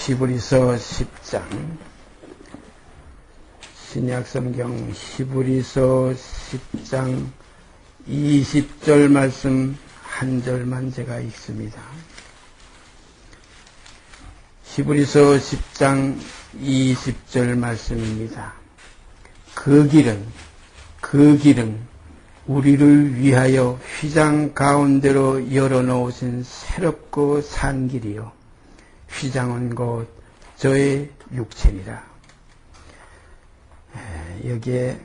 히브리서 10장 신약성경 히브리서 10장 20절 말씀 한 절만 제가 읽습니다. 히브리서 10장 20절 말씀입니다. 그 길은 우리를 위하여 휘장 가운데로 열어놓으신 새롭고 산 길이요 휘장은 곧 저의 육체니라. 여기에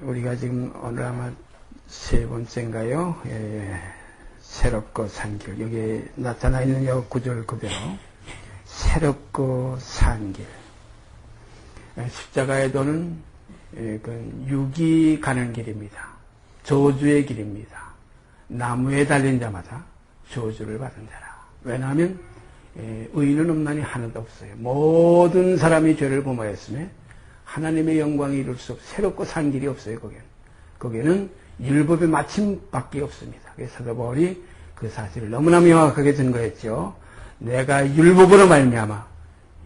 우리가 지금 오늘 아마 세 번째인가요? 새롭고 산 길. 여기에 나타나 있는 요 구절 그대로 새롭고 산 길. 십자가의 도는 육이 가는 길입니다. 저주의 길입니다. 나무에 달린 자마다 저주를 받은 자라. 왜냐하면 의인은 없나니 하나도 없어요. 모든 사람이 죄를 범하였으며 하나님의 영광이 이룰 수 없고 새롭고 산 길이 없어요. 거기에는 율법의 마침밖에 없습니다. 그래서 사도 바울이 그 사실을 너무나 명확하게 증거했죠. 내가 율법으로 말미암아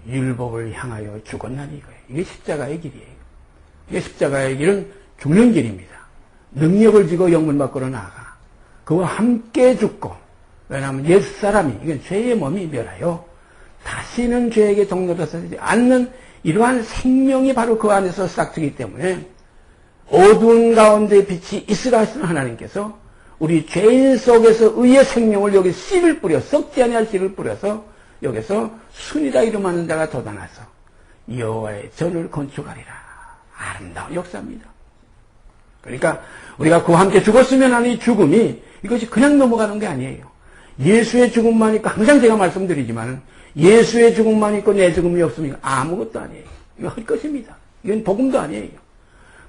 율법을 향하여 죽었나니 이거예요. 이게 십자가의 길이에요. 이게 십자가의 길은 죽는 길입니다. 능력을 지고 영문 밖으로 나아가 그와 함께 죽고, 왜냐하면 옛사람이, 이건 죄의 몸이 멸하여 다시는 죄에게 동료되지 않는 이러한 생명이 바로 그 안에서 싹트기 때문에 어두운 가운데 빛이 있으라 하시는 하나님께서 우리 죄인 속에서 의의 생명을 여기 씨를 뿌려, 썩지 아니할 씨를 뿌려서 여기서 순이라 이름하는 자가 돋아나서 여호와의 전을 건축하리라. 아름다운 역사입니다. 그러니까 우리가 그와 함께 죽었으면 하는 이 죽음이 이것이 그냥 넘어가는 게 아니에요. 예수의 죽음만 있고, 항상 제가 말씀드리지만 예수의 죽음만 있고 내 죽음이 없으면 아무것도 아니에요. 이거 헛것입니다. 이건 복음도 아니에요.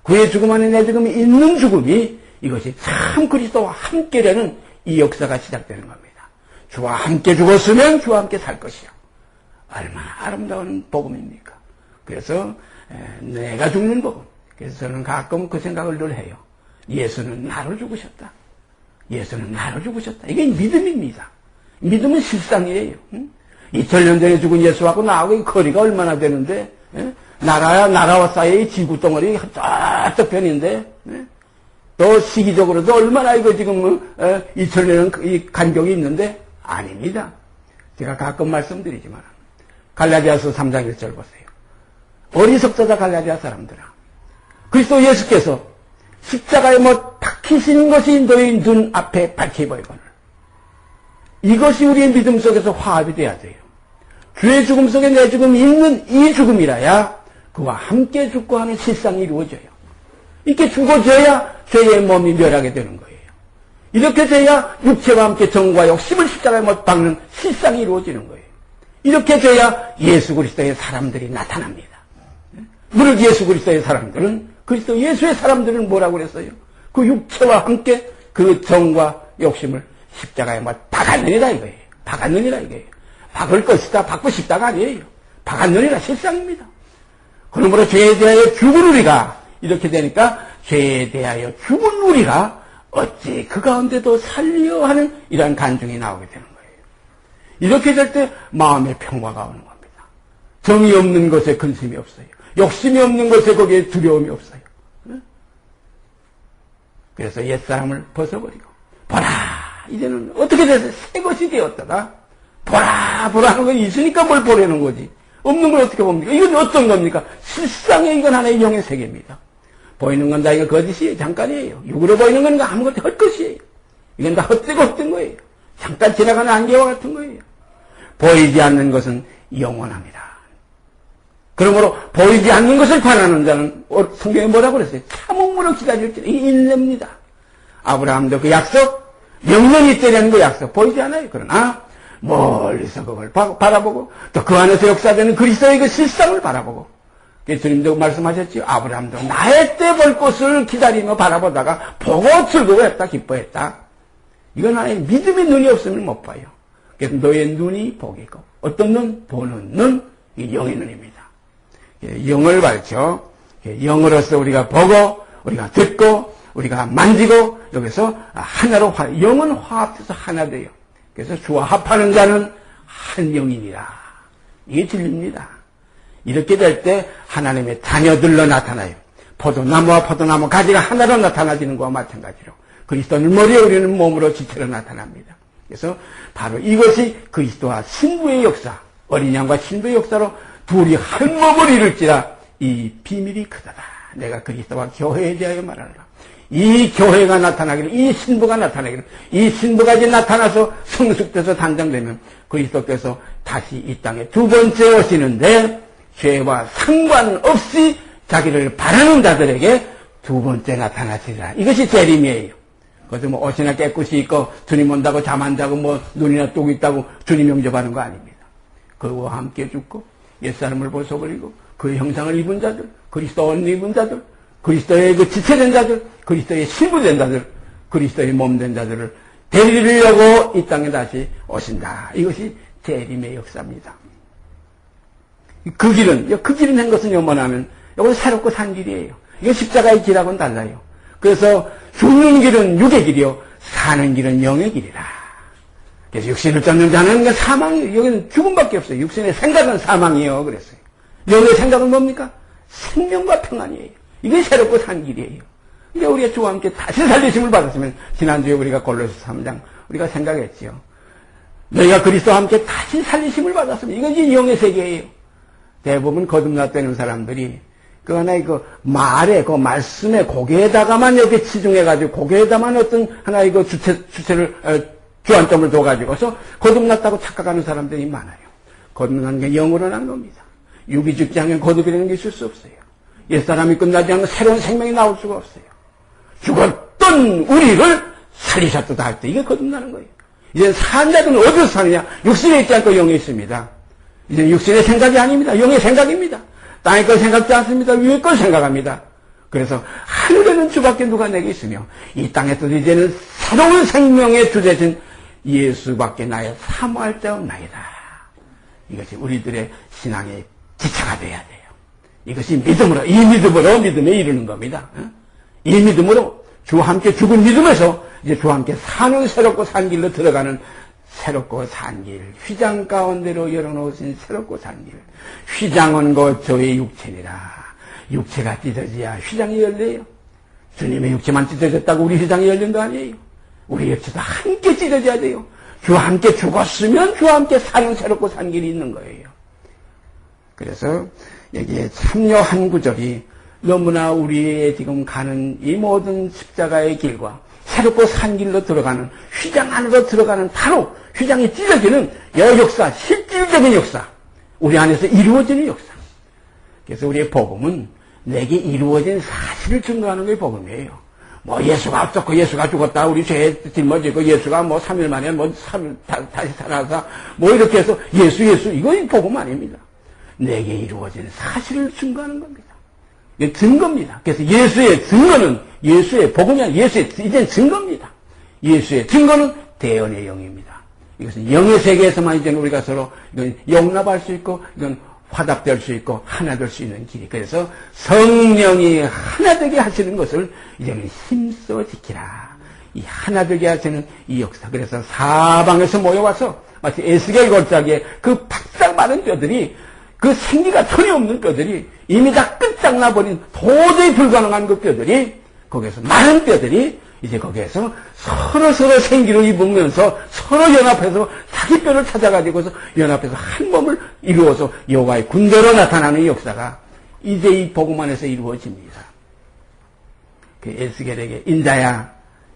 그의 죽음 안에 내 죽음이 있는 죽음이 이것이 참 그리스도와 함께라는 이 역사가 시작되는 겁니다. 주와 함께 죽었으면 주와 함께 살 것이요. 얼마나 아름다운 복음입니까? 그래서 내가 죽는 복음. 그래서 저는 가끔 그 생각을 늘 해요. 예수는 나로 죽으셨다. 예수는 나로 죽으셨다. 이게 믿음입니다. 믿음은 실상이에요. 2000년 전에 죽은 예수하고 나하고 거리가 얼마나 되는데, 나라와 사이의 지구 덩어리 저쪽 편인데, 또 시기적으로도 얼마나 이거 지금 2000년은 이 간격이 있는데 아닙니다. 제가 가끔 말씀드리지만 갈라디아서 3장 1절 보세요. 어리석자다 갈라디아 사람들아. 그리스도 예수께서 십자가에 박히신 것이 너희 눈 앞에 밝히 보이거늘. 이것이 우리의 믿음 속에서 화합이 돼야 돼요. 주의 죽음 속에 내 죽음이 있는 이 죽음이라야 그와 함께 죽고 하는 실상이 이루어져요. 이렇게 죽어져야 죄의 몸이 멸하게 되는 거예요. 이렇게 돼야 육체와 함께 정과 욕심을 십자가에 못 박는 실상이 이루어지는 거예요. 이렇게 돼야 예수 그리스도의 사람들이 나타납니다. 무릇 예수 그리스도의 사람들은, 그리스도 예수의 사람들은 뭐라고 그랬어요? 그 육체와 함께 그 정과 욕심을 십자가에 못 박았느니라 이거예요. 박았느니라 이거예요. 박을 것이다, 박고 싶다가 아니에요. 박았느니라 실상입니다. 그러므로 죄에 대하여 죽은 우리가 이렇게 되니까 죄에 대하여 죽은 우리가 어찌 그 가운데도 살려 하는 이러한 간증이 나오게 되는 거예요. 이렇게 될 때 마음의 평화가 오는 겁니다. 정이 없는 것에 근심이 없어요. 욕심이 없는 것에 거기에 두려움이 없어요. 그래서 옛사람을 벗어버리고, 보라! 이제는 어떻게 돼서 새 것이 되었다가, 보라! 보라 하는 건 있으니까 뭘 보라는 거지. 없는 걸 어떻게 봅니까? 이건 어떤 겁니까? 실상에 이건 하나의 영의 세계입니다. 보이는 건 다 이거 거짓이에요. 잠깐이에요. 육으로 보이는 건 아무것도 헛것이에요. 이건 다 헛되고 헛된 거예요. 잠깐 지나가는 안개와 같은 거예요. 보이지 않는 것은 영원합니다. 그러므로 보이지 않는 것을 바라는 자는 성경에 뭐라고 그랬어요? 참음으로 기다릴지라. 이게 인내입니다. 아브라함도 그 약속, 영원히 있다는 그 약속 보이지 않아요. 그러나 멀리서 그걸 바라보고 또 그 안에서 역사되는 그리스도의 그 실상을 바라보고, 예수님도 말씀하셨지요. 아브라함도 나의 때 볼 것을 기다리며 바라보다가 보고 즐거워했다, 기뻐했다. 이건 하나의 믿음의 눈이 없으면 못 봐요. 그래서 너의 눈이 복이고, 어떤 눈? 보는 눈, 이 영의 눈입니다. 영을 밝혀 영으로서 우리가 보고, 우리가 듣고, 우리가 만지고, 여기서 하나로 영은 화합해서 하나 돼요. 그래서 주와 합하는 자는 한 영이니라. 이게 진리입니다. 이렇게 될 때 하나님의 자녀들로 나타나요. 포도나무와 포도나무 가지가 하나로 나타나지는 것과 마찬가지로 그리스도는 머리에 우리는 몸으로 지체로 나타납니다. 그래서 바로 이것이 그리스도와 신부의 역사, 어린 양과 신부의 역사로 둘이 한 몸을 이룰지라 이 비밀이 크다다. 내가 그리스도와 교회에 대하여 말하노라. 이 교회가 나타나기를, 이 신부가 나타나기를, 이 신부가 이제 나타나서 성숙돼서 단장되면 그리스도께서 다시 이 땅에 두 번째 오시는데 죄와 상관없이 자기를 바라는 자들에게 두 번째 나타나시리라. 이것이 재림이에요. 그것은 뭐 옷이나 깨끗이 입고 주님 온다고 잠 안 자고 뭐 눈이나 뚝 있다고 주님 영접하는 거 아닙니다. 그와 함께 죽고 옛사람을 벗어버리고 그의 형상을 입은 자들, 그리스도 옷 입은 자들, 그리스도의 그 지체된 자들, 그리스도의 신부된 자들, 그리스도의 몸된 자들을 데리려고 이 땅에 다시 오신다. 이것이 재림의 역사입니다. 그 길은 한 것은 뭐냐면 이건 새롭고 산 길이에요. 이거 십자가의 길하고는 달라요. 그래서 죽는 길은 육의 길이요, 사는 길은 영의 길이라. 그래서 육신을 쫓는 자는 사망이에요. 여기는 죽음밖에 없어요. 육신의 생각은 사망이에요. 그랬어요. 영의 생각은 뭡니까? 생명과 평안이에요. 이게 새롭고 산 길이에요. 근데 우리가 주와 함께 다시 살리심을 받았으면, 지난주에 우리가 골로새 3장 우리가 생각했지요. 너희가 그리스도와 함께 다시 살리심을 받았으면, 이건 영의 세계예요. 대부분 거듭났다는 사람들이 그 하나의 그 말에, 그 말씀에, 고개에다가만 이렇게 치중해가지고, 고개에다만 어떤 하나의 그 주체를, 주안점을 둬가지고서 거듭났다고 착각하는 사람들이 많아요. 거듭난 게 영으로 난 겁니다. 육이 죽지 않으면 거듭이라는 게 있을 수 없어요. 옛사람이 끝나지 않으면 새로운 생명이 나올 수가 없어요. 죽었던 우리를 살리셨다 할 때 이게 거듭나는 거예요. 이제 산 자들은 어디서 사느냐? 육신에 있지 않고 영에 있습니다. 이제 육신의 생각이 아닙니다. 영의 생각입니다. 땅의 걸 생각지 않습니다. 위의 걸 생각합니다. 그래서 하늘에는 주밖에 누가 내게 있으며 이 땅에서도 이제는 새로운 생명의 주제신 예수밖에 나의 사모할 자 없나이다. 이것이 우리들의 신앙의 지체가 돼야 돼요. 이것이 믿음으로, 이 믿음으로 믿음에 이르는 겁니다. 이 믿음으로 주와 함께 죽은 믿음에서 이제 주와 함께 사는 새롭고 산 길로 들어가는 새롭고 산 길, 휘장 가운데로 열어놓으신 새롭고 산 길. 휘장은 곧 저의 육체니라. 육체가 찢어져야 휘장이 열려요. 주님의 육체만 찢어졌다고 우리 휘장이 열린 거 아니에요. 우리 육체도 함께 찢어져야 돼요. 주와 함께 죽었으면 주와 함께 사는 새롭고 산 길이 있는 거예요. 그래서 여기에 참여한 구절이 너무나 우리의 지금 가는 이 모든 십자가의 길과 새롭고 산 길로 들어가는, 휘장 안으로 들어가는, 바로 휘장이 찢어지는 역사, 실질적인 역사, 우리 안에서 이루어지는 역사. 그래서 우리의 복음은 내게 이루어진 사실을 증거하는 게 복음이에요. 뭐 예수가 없었고 예수가 죽었다, 우리 죄에 짊어지고 예수가 뭐 3일 만에 뭐 다시 살아서 뭐 이렇게 해서 예수 이거 복음 아닙니다. 내게 이루어진 사실을 증거하는 겁니다. 이게 증거입니다. 그래서 예수의 증거는, 예수의 복음이 아니라 예수의 이젠 증거입니다. 예수의 증거는 대언의 영입니다. 이것은 영의 세계에서만 이제 우리가 서로 이건 용납할 수 있고, 이건 화답될 수 있고, 하나 될 수 있는 길이. 그래서 성령이 하나 되게 하시는 것을 이제는 힘써 지키라. 이 하나 되게 하시는 이 역사. 그래서 사방에서 모여와서 마치 에스겔 골짜기에 그 바싹 마른 뼈들이, 그 생기가 전혀 없는 뼈들이, 이미 다 끝장나버린 도저히 불가능한 그 뼈들이, 거기에서 마른 뼈들이 이제 거기에서 서로 생기를 입으면서 서로 연합해서 자기 뼈를 찾아가지고서 연합해서 한 몸을 이루어서 여호와의 군대로 나타나는 역사가 이제 이 복음 안에서 이루어집니다. 그 에스겔에게, 인자야,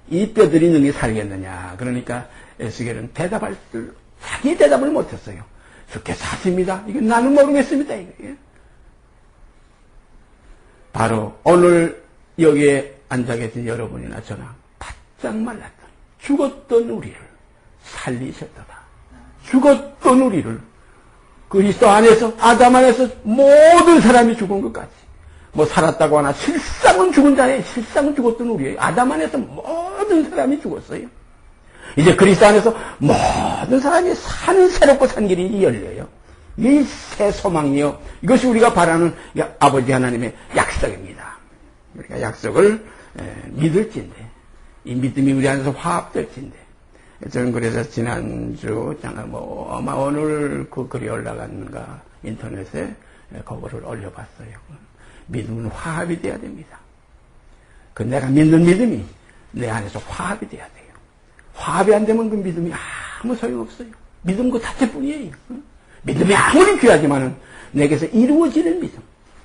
이 뼈들이 능히 살겠느냐. 그러니까 에스겔은 자기 대답을 못했어요. 주께서 하십니다. 이게 나는 모르겠습니다. 이게. 바로 오늘 여기에 앉아 계신 여러분이나 저나 바짝 말랐던, 죽었던 우리를 살리셨다가, 죽었던 우리를 그리스도 안에서, 아담 안에서 모든 사람이 죽은 것까지, 뭐 살았다고 하나 실상은 죽은 자예요. 실상은 죽었던 우리예요. 아담 안에서 모든 사람이 죽었어요. 이제 그리스도 안에서 모든 사람이 사는 새롭고 산 길이 열려요. 이 새 소망이요, 이것이 우리가 바라는 아버지 하나님의 약속입니다. 우리가 약속을 믿을진데, 이 믿음이 우리 안에서 화합될진데, 저는 그래서 지난주, 아마 오늘 그 글이 올라갔는가, 인터넷에 그거를 올려봤어요. 믿음은 화합이 돼야 됩니다. 내가 믿는 믿음이 내 안에서 화합이 돼야 돼요. 화합이 안 되면 그 믿음이 아무 소용없어요. 믿음 그 자체뿐이에요. 믿음이 아무리 귀하지만은 내게서 이루어지는 믿음,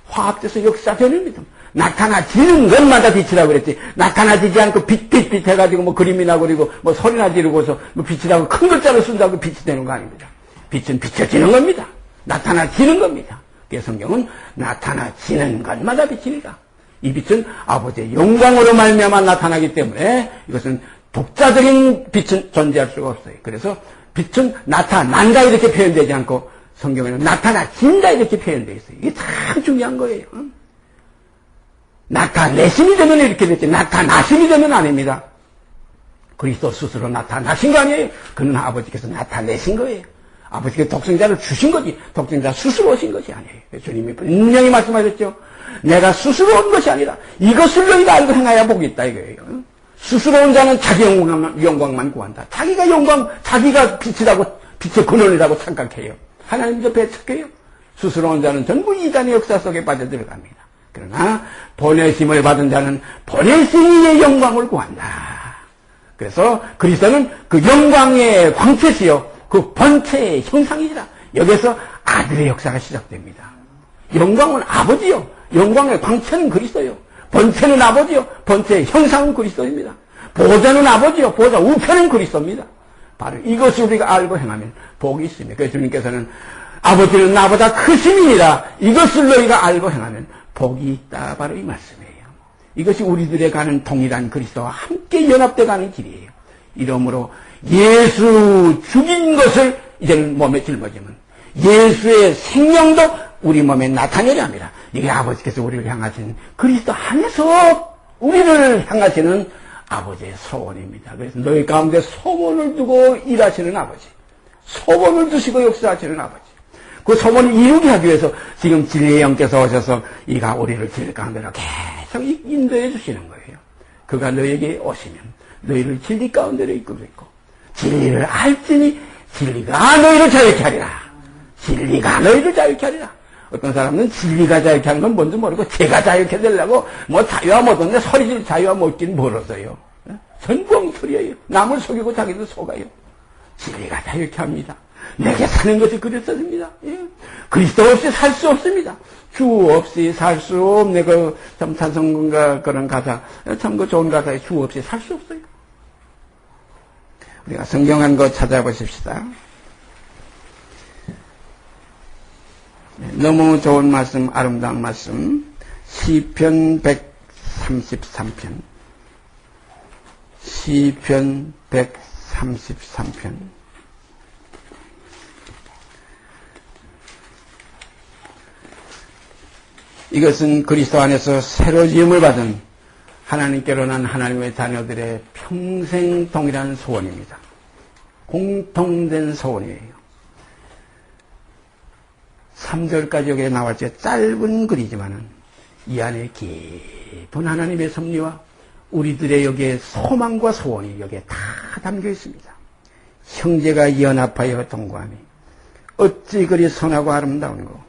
화합돼서 역사되는 믿음, 나타나지는 것마다 빛이라고 그랬지. 나타나지지 않고 빛 해가지고 그림이나 그리고 소리나 지르고서 빛이라고 큰 글자로 쓴다고 빛이 되는 거 아닙니다. 빛은 비춰지는 겁니다. 나타나지는 겁니다. 그래서 성경은 나타나지는 것마다 빛이니까. 이 빛은 아버지의 영광으로 말미암아 나타나기 때문에 이것은 독자적인 빛은 존재할 수가 없어요. 그래서 빛은 나타난다 이렇게 표현되지 않고 성경에는 나타나진다 이렇게 표현되어 있어요. 이게 참 중요한 거예요. 나타내심이 되면 이렇게 됐지 나타나심이 되면 아닙니다. 그리스도 스스로 나타나신 거 아니에요. 그는 아버지께서 나타내신 거예요. 아버지께서 독생자를 주신 거지 독생자 스스로 오신 것이 아니에요. 주님이 분명히 말씀하셨죠. 내가 스스로 온 것이 아니라 이것을 너희가 알고 행하여 복이 있다 이거예요. 스스로 온 자는 자기 영광만 구한다. 자기가 빛이라고 빛의 근원이라고 착각해요. 하나님 저 배척해요. 스스로 온 자는 전부 이단의 역사 속에 빠져들어갑니다. 그러나 보내심을 받은 자는 보내심의 영광을 구한다. 그래서 그리스도는 그 영광의 광채시요 그 본체의 형상이라. 여기서 아들의 역사가 시작됩니다. 영광은 아버지요. 영광의 광채는 그리스도요. 본체는 아버지요. 본체의 형상은 그리스도입니다. 보좌는 아버지요. 보좌 우편은 그리스도입니다. 바로 이것을 우리가 알고 행하면 복이 있습니다. 그래서 주님께서는 아버지는 나보다 크심이니라. 이것을 너희가 알고 행하면 복이 있다. 바로 이 말씀이에요. 이것이 우리들의 가는 동일한 그리스도와 함께 연합되어 가는 길이에요. 이러므로 예수 죽인 것을 이제는 몸에 짊어지면 예수의 생명도 우리 몸에 나타내려 합니다. 이게 아버지께서 우리를 향하신 그리스도 안에서 우리를 향하시는 아버지의 소원입니다. 그래서 너희 가운데 소원을 두고 일하시는 아버지, 소원을 두시고 역사하시는 아버지, 그 소원을 이루게 하기 위해서 지금 진리의 영께서 오셔서 이가 우리를 진리 가운데로 계속 인도해 주시는 거예요. 그가 너에게 오시면 너희를 진리 가운데로 이끌고 있고 진리를 알지니 진리가 너희를 자유케 하리라. 진리가 너희를 자유케 하리라. 어떤 사람은 진리가 자유케 하는 건 뭔지 모르고 제가 자유케 되려고 자유와 못 얻는데 소리질 자유와 못 얻긴 뭘 얻어요. 전부 엉터리예요. 남을 속이고 자기도 속아요. 진리가 자유케 합니다. 내게 사는 것이 그리스도입니다. 예. 그리스도 없이 살 수 없습니다. 주 없이 살 수 없네. 참 찬송가 그런 가사, 참 좋은 가사에 주 없이 살 수 없어요. 우리가 성경 한 거 찾아보십시다. 너무 좋은 말씀, 아름다운 말씀. 시편 133편. 시편 133편. 이것은 그리스도 안에서 새로 지음을 받은 하나님께로 난 하나님의 자녀들의 평생 동일한 소원입니다. 공통된 소원이에요. 3절까지 여기에 나왔죠. 짧은 글이지만은 이 안에 깊은 하나님의 섭리와 우리들의 여기에 소망과 소원이 여기에 다 담겨 있습니다. 형제가 연합하여 동거하니 어찌 그리 선하고 아름다운 거,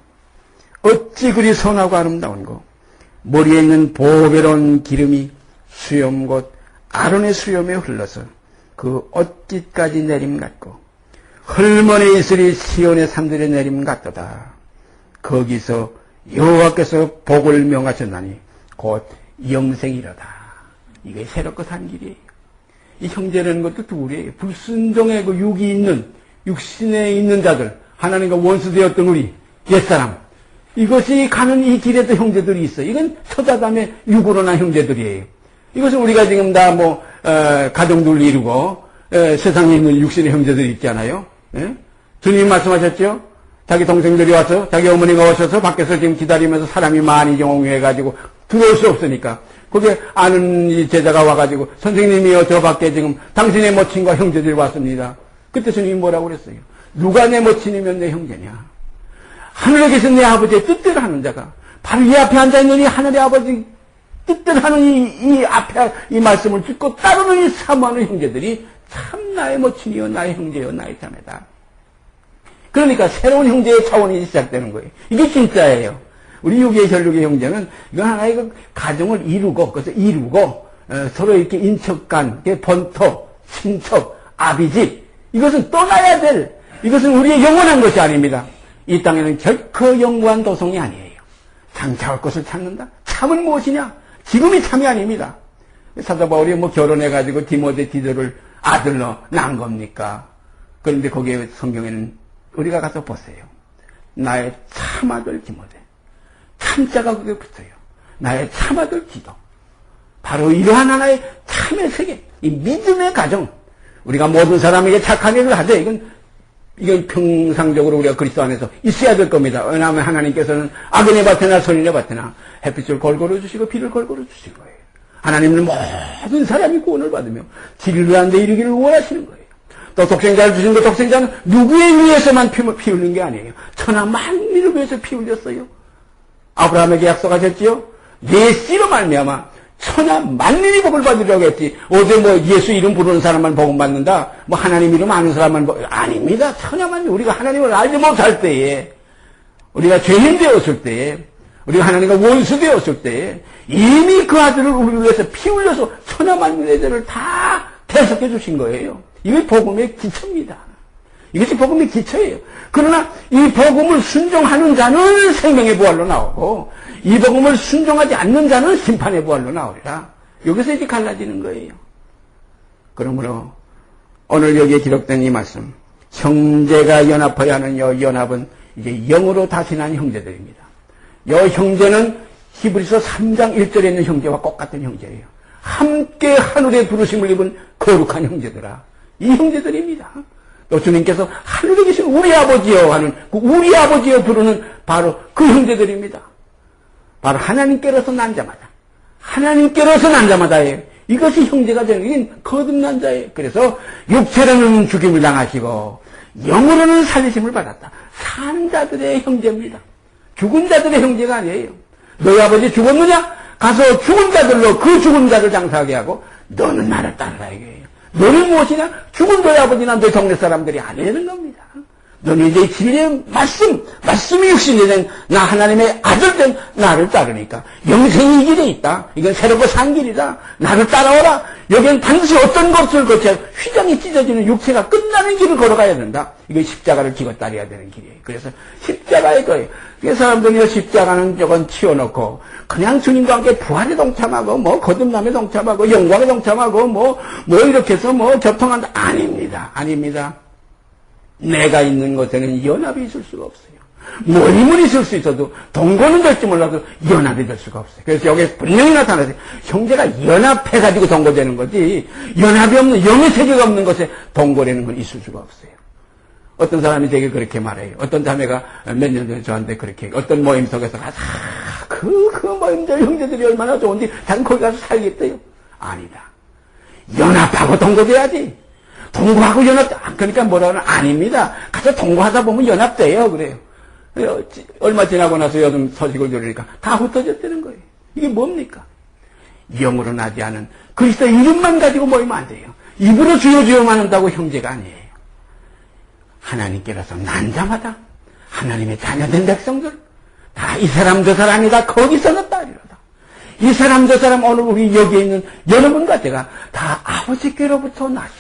어찌 그리 선하고 아름다운 거. 머리에 있는 보배로운 기름이 수염 곧 아론의 수염에 흘러서 그 옷깃까지 내림 같고 헐머니 이슬이 시온의 산들에 내림 같도다. 거기서 여호와께서 복을 명하셨나니 곧 영생이로다. 이게 새롭고 산 길이에요. 이 형제라는 것도 둘이에요. 불순종의 그 육신에 있는 자들, 하나님과 원수되었던 우리 옛사람, 이것이 가는 이 길에도 형제들이 있어요. 이건 처자담의 육으로 난 형제들이에요. 이것은 우리가 지금 다 가정들 이루고 세상에 있는 육신의 형제들이 있잖아요. 예? 주님이 말씀하셨죠? 자기 동생들이 와서 자기 어머니가 오셔서 밖에서 지금 기다리면서 사람이 많이 경호해가지고 들어올 수 없으니까 거기에 아는 이 제자가 와가지고 선생님이요 저 밖에 지금 당신의 모친과 형제들이 왔습니다. 그때 주님이 뭐라고 그랬어요? 누가 내 모친이면 내 형제냐? 하늘에 계신 내 아버지의 뜻대로 하는 자가 바로 이 앞에 앉아있는 이 하늘의 아버지 뜻대로 하는 이 앞에 이 말씀을 듣고 따르는 이 사모하는 형제들이 참 나의 모친이요, 나의 형제요, 나의 자매다. 그러니까 새로운 형제의 차원이 시작되는 거예요. 이게 진짜예요. 우리 육의 혈육의 형제는 이건 하나의 그 가정을 이루고, 그래서 이루고, 서로 이렇게 인척간, 본토, 친척, 아비집, 이것은 떠나야 될, 이것은 우리의 영원한 것이 아닙니다. 이 땅에는 결코 영원한 도성이 아니에요. 장차올 것을 찾는다? 참은 무엇이냐? 지금이 참이 아닙니다. 사도 바울이 뭐 결혼해가지고 디모데를 아들로 낳은 겁니까? 그런데 거기에 성경에는 우리가 가서 보세요. 나의 참아들 디모데. 참자가 그게 붙어요. 나의 참아들 기도. 바로 이러한 하나의 참의 세계, 이 믿음의 가정. 우리가 모든 사람에게 착한 일을 하되 이건 평상적으로 우리가 그리스도 안에서 있어야 될 겁니다. 왜냐하면 하나님께서는 악인의 밭에나 선인의 밭에나 햇빛을 골고루 주시고 비를 골고루 주신 거예요. 하나님은 모든 사람이 구원을 받으며 진리한 데 이르기를 원하시는 거예요. 또 독생자를 주신 그 독생자는 누구에 의해서만 피 흘린 게 아니에요. 천하 만민을 위해서 피 흘렸어요. 아브라함에게 약속하셨지요. 내 씨로 말미암아 천하 만민이 복을 받으려고 했지. 어제 뭐 예수 이름 부르는 사람만 복을 받는다. 뭐 하나님 이름 아는 사람만 아닙니다. 천하 만민. 우리가 하나님을 알지 못할 때에, 우리가 죄인 되었을 때에, 우리가 하나님과 원수 되었을 때에 이미 그 아들을 우리를 위해서 피 흘려서 천하 만민의 죄를 다 대속해 주신 거예요. 이게 복음의 기초입니다. 이것이 복음의 기초예요. 그러나 이 복음을 순종하는 자는 생명의 부활로 나오고 이 복음을 순종하지 않는 자는 심판의 부활로 나오리라. 여기서 이제 갈라지는 거예요. 그러므로 오늘 여기에 기록된 이 말씀, 형제가 연합하여 하는 이 연합은 이제 영으로 다시 난 형제들입니다. 이 형제는 히브리서 3장 1절에 있는 형제와 똑같은 형제예요. 함께 하늘의 부르심을 입은 거룩한 형제들아. 이 형제들입니다. 또 주님께서 하늘에 계신 우리 아버지여 하는 그 우리 아버지여 부르는 바로 그 형제들입니다. 바로 하나님께로서 난 자마다. 하나님께로서 난 자마다예요. 이것이 형제가 되는 게 거듭난 자예요. 그래서 육체로는 죽임을 당하시고 영으로는 살리심을 받았다. 산 자들의 형제입니다. 죽은 자들의 형제가 아니에요. 너희 아버지 죽었느냐? 가서 죽은 자들로 그 죽은 자를 장사하게 하고 너는 나를 따르라 이거예요. 너는 무엇이냐? 죽은 너희 아버지나 너희 동네 사람들이 아니라는 겁니다. 너는 이제 진리의 말씀이 육신이 된 나 하나님의 아들 된 나를 따르니까 영생이 이 길에 있다. 이건 새롭고 산 길이다. 나를 따라오라. 여기는 반드시 어떤 것을 거쳐야 휘장이 찢어지는 육체가 끝나는 길을 걸어가야 된다. 이게 십자가를 지고 따라야 되는 길이에요. 그래서 십자가의 거예요. 그 사람들이 십자가는 저건 치워놓고 그냥 주님과 함께 부활에 동참하고 뭐 거듭남에 동참하고 영광에 동참하고 뭐 이렇게 해서 뭐 접통한다. 아닙니다. 내가 있는 곳에는 연합이 있을 수가 없어요. 모임은 있을 수 있어도 동거는 될지 몰라도 연합이 될 수가 없어요. 그래서 여기에 분명히 나타나서 형제가 연합해가지고 동거되는 거지 연합이 없는 영의 세계가 없는 곳에 동거라는 건 있을 수가 없어요. 어떤 사람이 되게 그렇게 말해요. 어떤 자매가 몇 년 전에 저한테 그렇게 어떤 모임 속에서 가서 그 모임들 형제들이 얼마나 좋은지 난 거기 가서 살겠대요. 아니다. 연합하고 동거돼야지. 동거하고 그러니까 뭐라고는 아닙니다. 가서 동거하다 보면 연합돼요. 그래요. 얼마 지나고 나서 요즘 소식을 들으니까 다 흩어졌다는 거예요. 이게 뭡니까? 영으로 나지 않은 그리스도 이름만 가지고 모이면 안 돼요. 입으로 주여주여만 한다고 형제가 아니에요. 하나님께로서 난 자마다 하나님의 자녀된 백성들 다 이 사람 저 사람이 다 거기서 났다리로다. 이 사람 저 사람 오늘 우리 여기에 있는 여러분과 제가 다 아버지께로부터 나서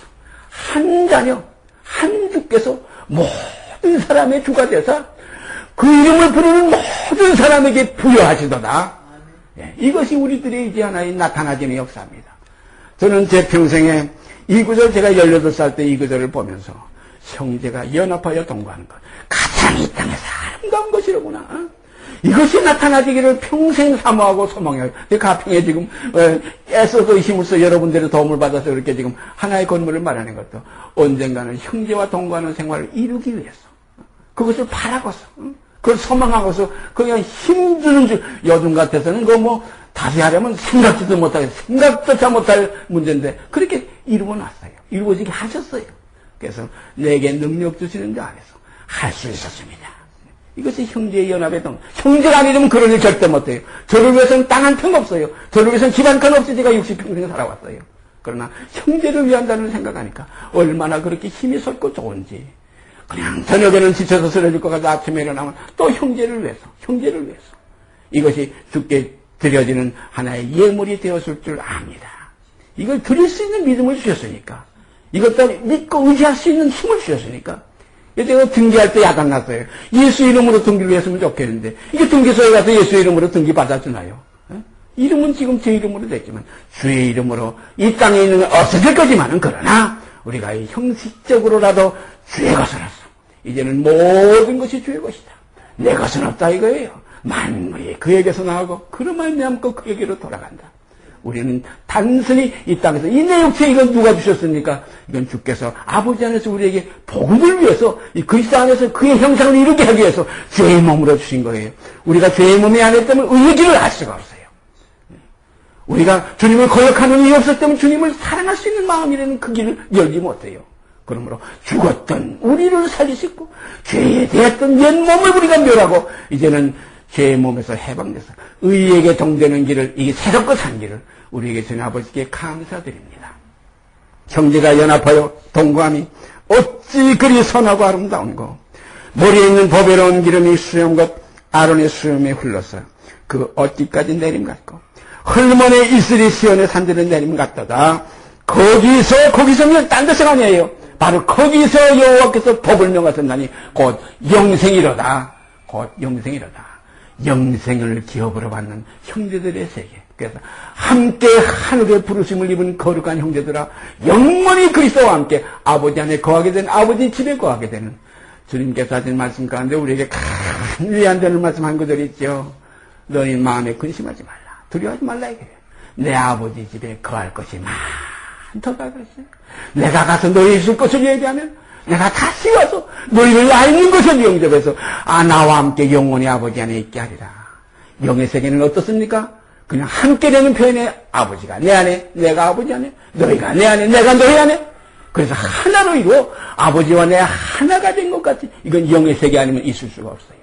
한 자녀, 한 주께서 모든 사람의 주가 되사 그 이름을 부르는 모든 사람에게 부여하시도다. 예, 이것이 우리들의 이제 하나의 나타나지는 역사입니다. 저는 제 평생에 이 구절 제가 18살 때 이 구절을 보면서 형제가 연합하여 동거하는 것 가장 이 땅에서 아름다운 것이로구나. 이것이 나타나지기를 평생 사모하고 소망해요. 가평에 지금 애써서 힘을 써 여러분들의 도움을 받아서 이렇게 지금 하나의 건물을 마련한 것도 언젠가는 형제와 동거하는 생활을 이루기 위해서 그것을 바라고서 그걸 소망하고서 그냥 힘드는 줄 요즘 같아서는 그거 뭐 다시 하려면 생각지도 못할 문제인데 그렇게 이루어놨어요. 이루어지게 하셨어요. 그래서 내게 능력 주시는 자 안에서 할 수 있었습니다. 이것이 형제의 연합의 동. 형제가 아니라면 그런 일 절대 못해요. 저를 위해서는 땅 한 평 없어요. 저를 위해서는 집 한 칸 없이 제가 60평생 살아왔어요. 그러나 형제를 위한다는 생각하니까 얼마나 그렇게 힘이 솟고 좋은지. 그냥 저녁에는 지쳐서 쓰러질 것 같아 아침에 일어나면 또 형제를 위해서, 형제를 위해서. 이것이 주께 드려지는 하나의 예물이 되었을 줄 압니다. 이걸 드릴 수 있는 믿음을 주셨으니까. 이것도 믿고 의지할 수 있는 힘을 주셨으니까. 제가 등기할 때 야단 났어요. 예수 이름으로 등기를 했으면 좋겠는데, 이게 등기소에 가서 예수 이름으로 등기 받아주나요? 이름은 지금 제 이름으로 됐지만, 주의 이름으로 이 땅에 있는 건 없어질 거지만은, 그러나, 우리가 이 형식적으로라도 주의 것으로서, 이제는 모든 것이 주의 것이다. 내 것은 없다 이거예요. 만물이 그에게서 나오고, 그러면 남고 그에게로 돌아간다. 우리는 단순히 이 땅에서 이 내 육체 이건 누가 주셨습니까? 이건 주께서 아버지 안에서 우리에게 복음을 위해서 이 그리스도 안에서 그의 형상을 이루게 하기 위해서 죄의 몸으로 주신 거예요. 우리가 죄의 몸이 안에 있다면 의의 길을 알 수가 없어요. 우리가 주님을 거역하는 이유 없었기 때문에 주님을 사랑할 수 있는 마음이라는 그 길을 열지 못해요. 그러므로 죽었던 우리를 살리시고 죄에 대했던 옛 몸을 우리가 멸하고 이제는 죄의 몸에서 해방돼서 의에게 동되는 길을, 이게 새롭고 산 길을 우리에게 주신 아버지께 감사드립니다. 형제가 연합하여 동거함이 어찌 그리 선하고 아름다운고, 머리에 있는 보배로운 기름이 수염과 아론의 수염에 흘러서 그 어디까지 내림 같고, 헐몬에 이슬이 시온의 산들을 내림 같다다. 거기서면 딴 데서 아니에요. 바로 거기서 여호와께서 복을 명하셨나니 곧 영생이로다. 곧 영생이로다. 영생을 기업으로 받는 형제들의 세계. 그래서 함께 하늘의 부르심을 입은 거룩한 형제들아, 영원히 그리스도와 함께 아버지 안에 거하게 되는, 아버지 집에 거하게 되는, 주님께서 하신 말씀 가운데 우리에게 큰 위안되는 말씀 한 구절 있죠. 너희 마음에 근심하지 말라, 두려워하지 말라 이거예요. 내 아버지 집에 거할 것이 많더라 그랬어요. 내가 가서 너희 있을 것을 얘기하면 내가 다시 와서 너희를 나 있는 것을 영접해서 나와 함께 영원히 아버지 안에 있게 하리라. 영의 세계는 어떻습니까? 그냥 함께 되는 표현의 아버지가 내 안에, 내가 아버지 안에, 너희가 내 안에, 내가 너희 안에. 그래서 하나로 이루어 아버지와 내 하나가 된 것 같이, 이건 영의 세계 아니면 있을 수가 없어요.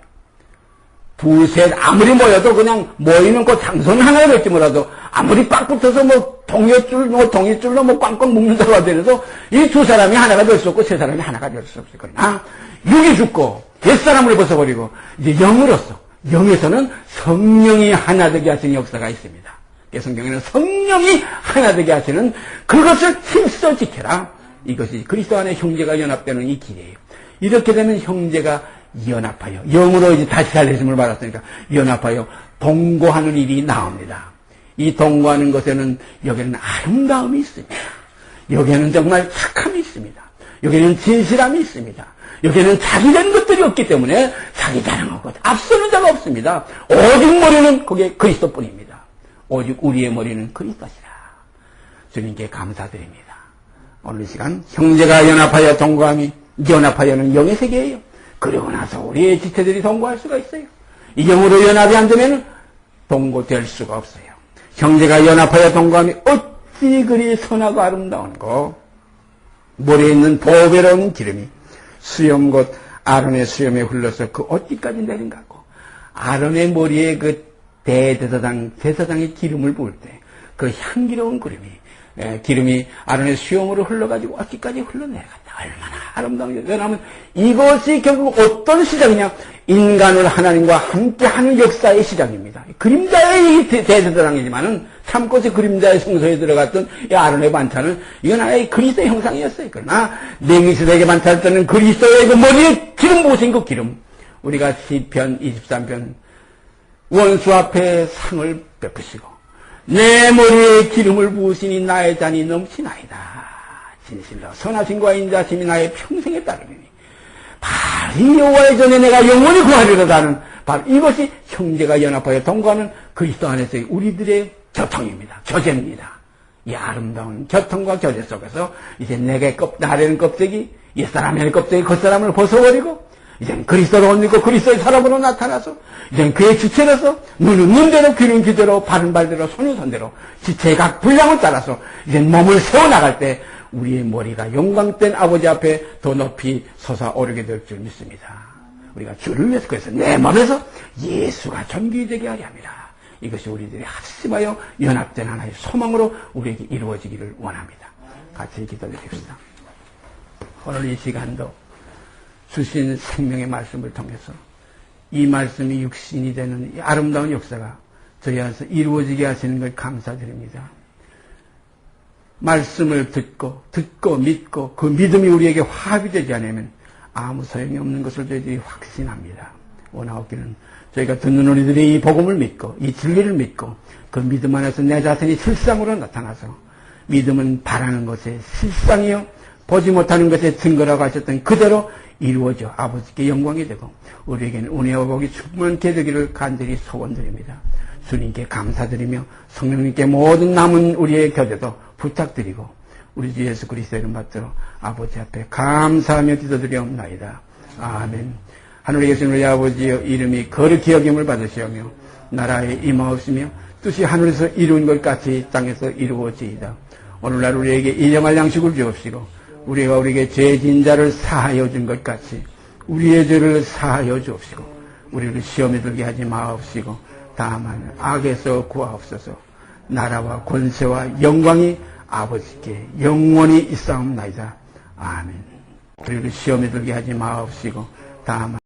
두셋 아무리 모여도 그냥 모이는 그 장선 하나를 맺지 몰라도 아무리 빡 붙어서 동이줄로 꽝꽝 묶는다고 하더라도 이 두 사람이 하나가 될 수 없고 세 사람이 하나가 될 수 없을 거나, 육이 죽고 옛사람을 벗어버리고 이제 영으로서, 영에서는 성령이 하나 되게 하시는 역사가 있습니다. 성경에는 성령이 하나 되게 하시는 그것을 힘써 지켜라. 이것이 그리스도 안에 형제가 연합되는 이 길이에요. 이렇게 되면 형제가 연합하여, 영으로 이제 다시 살리심을 받았으니까 연합하여 동거하는 일이 나옵니다. 이 동거하는 것에는 여기는 아름다움이 있습니다. 여기에는 정말 착함이 있습니다. 여기에는 진실함이 있습니다. 여기에는 자기된 것들이 없기 때문에 자기 자랑하고 앞서는 자가 없습니다. 오직 머리는 그게 그리스도뿐입니다. 오직 우리의 머리는 그리스도시라. 주님께 감사드립니다. 오늘 시간 형제가 연합하여 동거함이, 연합하여는 영의 세계예요. 그러고 나서 우리의 지체들이 동거할 수가 있어요. 이 영으로 연합이 안 되면 동거될 수가 없어요. 형제가 연합하여 동거함이 어찌 그리 선하고 아름다운고, 머리에 있는 보배로운 기름이 수염 곧 아론의 수염에 흘러서 그 어디까지 내린 것 같고, 아론의 머리에 그 제사장의 기름을 부을 때 그 향기로운 기름이 아론의 수염으로 흘러가지고 어디까지 흘러내려갔다. 얼마나 아름다운 게. 왜냐하면 이것이 결국 어떤 시작이냐, 인간을 하나님과 함께하는 역사의 시작입니다. 그림자의 대제사장이지만은 참고서 그림자의 성소에 들어갔던 이 아론의 반찬은 이건 하나의 그리스도의 형상이었어요. 그러나 맹기스덱의 반찬을 뜨는 그리스도의 그 머리에 기름 부으신 그 기름, 우리가 시편 23편 원수 앞에 상을 베푸시고 내 머리에 기름을 부으시니 나의 잔이 넘치나이다. 진실로 선하심과 인자심이 나의 평생에 따르리니 바로 이 여호와의 전에 내가 영원히 구하리로다는, 바로 이것이 형제가 연합하여 동거하는 그리스도 안에서의 우리들의 교통입니다. 교제입니다. 이 아름다운 교통과 교제 속에서 이제 나라는 껍데기, 옛사람의 껍데기, 겉사람을 벗어버리고 이제는 그리스도로 옷 입고 그리스도의 사람으로 나타나서 이제는 그의 주체로서 눈은 눈대로, 귀는 귀대로, 발은 발대로, 손은 손대로 지체의 각 분량을 따라서 이제 몸을 세워나갈 때 우리의 머리가 영광된 아버지 앞에 더 높이 솟아오르게 될 줄 믿습니다. 우리가 주를 위해서, 그래서 내 몸에서 예수가 존귀되게 하려 합니다. 이것이 우리들이 합심하여 연합된 하나의 소망으로 우리에게 이루어지기를 원합니다. 같이 기도드립시다. 오늘 이 시간도 주신 생명의 말씀을 통해서 이 말씀이 육신이 되는 이 아름다운 역사가 저희 안에서 이루어지게 하시는 걸 감사드립니다. 말씀을 듣고 믿고 그 믿음이 우리에게 화합이 되지 않으면 아무 소용이 없는 것을 저희들이 확신합니다. 원하옵기는 저희가 듣는 우리들이 이 복음을 믿고 이 진리를 믿고 그 믿음 안에서 내 자신이 실상으로 나타나서 믿음은 바라는 것의 실상이요 보지 못하는 것의 증거라고 하셨던 그대로 이루어져 아버지께 영광이 되고 우리에게는 은혜와 복이 충만케 되기를 간절히 소원드립니다. 주님께 감사드리며 성령님께 모든 남은 우리의 교제도 부탁드리고 우리 주 예수 그리스도의 이름 받들어 아버지 앞에 감사하며 기도드리옵나이다. 아멘. 하늘에 계신 우리 아버지여 이름이 거룩히 여김을 받으시오며 나라에 임하옵시며 뜻이 하늘에서 이룬 것 같이 땅에서 이루어지이다. 오늘날 우리에게 일용할 양식을 주옵시고 우리가 우리에게 죄진 자를 사하여 준 것 같이 우리의 죄를 사하여 주옵시고 우리를 시험에 들게 하지 마옵시고 다만 악에서 구하옵소서. 나라와 권세와 영광이 아버지께 영원히 있사옵나이다. 아멘. 우리를 시험에 들게 하지 마옵시고 다만